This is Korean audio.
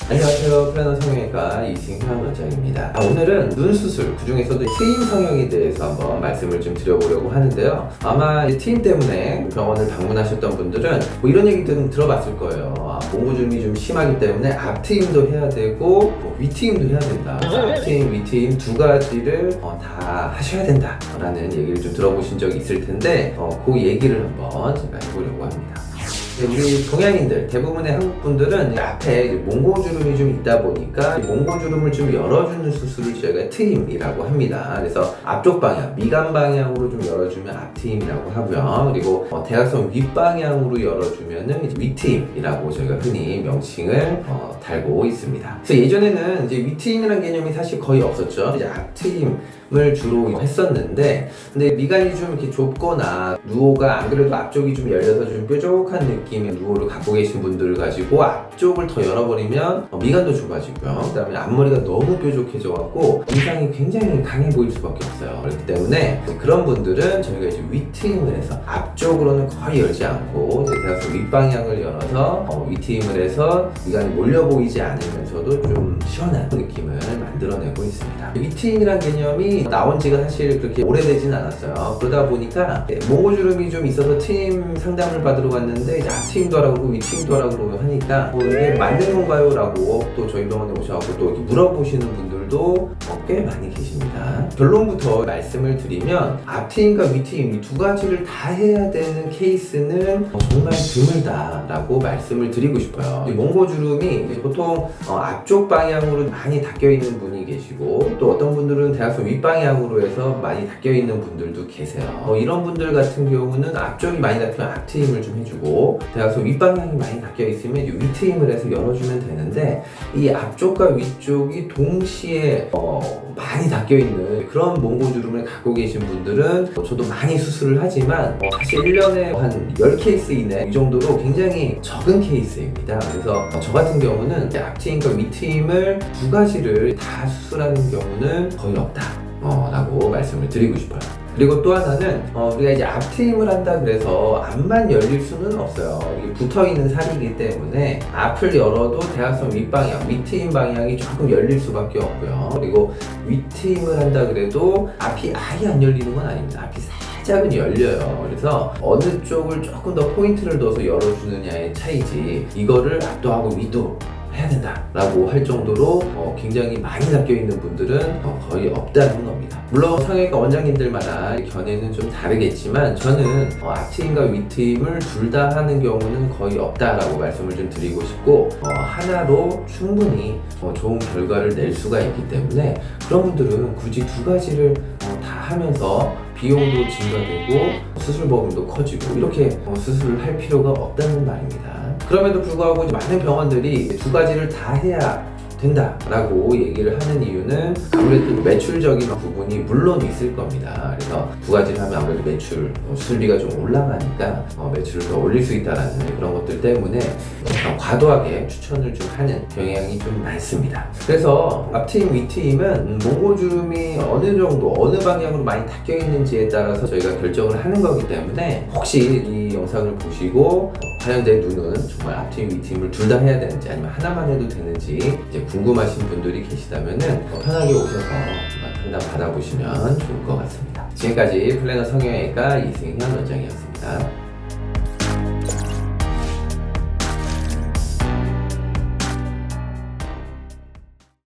안녕하세요. 플래너 성형외과 이승현 원장입니다. 오늘은 눈 수술, 그 중에서도 트임 성형에 대해서 한번 말씀을 좀 드려보려고 하는데요. 아마 트임 때문에 병원을 방문하셨던 분들은 뭐 이런 얘기들은 들어봤을 거예요. 몽고주름이 좀 심하기 때문에 앞트임도 해야 되고 위트임도 해야 된다. 앞트임, 위트임 두 가지를 다 하셔야 된다 라는 얘기를 좀 들어보신 적이 있을 텐데 그 얘기를 한번 제가 해보려고 합니다. 우리 동양인들, 대부분의 한국 분들은 앞에 몽고주름이 좀 있다 보니까 몽고주름을 좀 열어주는 수술을 저희가 트임이라고 합니다. 그래서 앞쪽 방향, 미간 방향으로 좀 열어주면 앞트임이라고 하고요. 그리고 대각선 윗방향으로 열어주면은 위트임이라고 저희가 흔히 명칭을 달고 있습니다. 그래서 예전에는 이제 위트임이라는 개념이 사실 거의 없었죠. 이제 앞트임을 주로 했었는데, 근데 미간이 좀 이렇게 좁거나 누호가 안 그래도 앞쪽이 좀 열려서 좀 뾰족한 느낌의 누호를 갖고 계신 분들을 가지고 앞쪽을 더 열어버리면 미간도 좁아지고요. 그 다음에 앞머리가 너무 뾰족해져갖고 인상이 굉장히 강해 보일 수밖에 없어요. 그렇기 때문에 그런 분들은 저희가 이제 위트임을 해서 앞쪽으로는 거의 열지 않고 이제 대각선 윗방향을 열어서 위트임을 해서 미간이 몰려 보이지 않으면서도 좀 시원한 느낌을 만들어내고 있습니다. 위트임이란 개념이 나온 지가 사실 그렇게 오래되진 않았어요. 그러다 보니까 몽고주름이 좀 있어서 트임 상담을 받으러 갔는데 이제 앞트임도 하라고 위트임도 하라고 하니까 이게 맞는 건가요? 라고 또 저희 병원에 오셔서 또 이렇게 물어보시는 분들도 꽤 많이 계십니다. 결론부터 말씀을 드리면 앞트임과 위트임 이 두 가지를 다 해야 되는 케이스는 정말 드물다라고 말씀을 드리고 싶어요. 몽고주름이 보통 앞쪽 방향으로 많이 닦여 있는 분이 계시고 또 어떤 분들은 대각선 윗방향으로 해서 많이 닦여 있는 분들도 계세요. 이런 분들 같은 경우는 앞쪽이 많이 닦이면 앞트임을 좀 해주고 대각선 윗방향이 많이 닦여 있으면 위트임을 해서 열어주면 되는데 이 앞쪽과 위쪽이 동시에 많이 닦여 있는 그런 몽고주름을 갖고 계신 분들은 저도 많이 수술을 하지만 사실 1년에 한 10케이스 이내 이 정도로 굉장히 적은 케이스입니다. 그래서 저 같은 경우는 앞트임과 위트임을 두 가지를 다 수술하는 경우는 거의 없다 라고 말씀을 드리고 싶어요. 그리고 또 하나는 우리가 이제 앞트임을 한다 그래서 앞만 열릴 수는 없어요. 이게 붙어있는 살이기 때문에 앞을 열어도 대각선 윗방향, 위트임 방향이 조금 열릴 수밖에 없고요. 그리고 위트임을 한다 그래도 앞이 아예 안 열리는 건 아닙니다. 앞이 살짝은 열려요. 그래서 어느 쪽을 조금 더 포인트를 둬서 열어주느냐의 차이지 이거를 앞도 하고 위도 해야 된다 라고 할 정도로 굉장히 많이 닦여 있는 분들은 거의 없다는 겁니다. 물론 성형외과 원장님들마다 견해는 좀 다르겠지만 저는 앞트임과 위트임을 둘 다 하는 경우는 거의 없다라고 말씀을 좀 드리고 싶고 하나로 충분히 좋은 결과를 낼 수가 있기 때문에 그런 분들은 굳이 두 가지를 다 하면서 비용도 증가되고 수술 범위도 커지고 이렇게 수술을 할 필요가 없다는 말입니다. 그럼에도 불구하고 많은 병원들이 두 가지를 다 해야 된다라고 얘기를 하는 이유는 아무래도 매출적인 부분이 물론 있을 겁니다. 그래서 두 가지를 하면 아무래도 매출, 수술비가 좀 올라가니까 매출을 더 올릴 수 있다라는 그런 것들 때문에 과도하게 추천을 좀 하는 경향이 좀 많습니다. 그래서 앞트임, 위트임은 몽고주름이 어느 정도, 어느 방향으로 많이 닦여 있는지에 따라서 저희가 결정을 하는 거기 때문에 혹시 이 영상을 보시고 과연 내 눈은 정말 앞트임, 위트임을 둘 다 해야 되는지 아니면 하나만 해도 되는지 이제 궁금하신 분들이 계시다면은 편하게 오셔서 상담 받아보시면 좋을 것 같습니다. 지금까지 플래너 성형외과 이승현 원장이었습니다.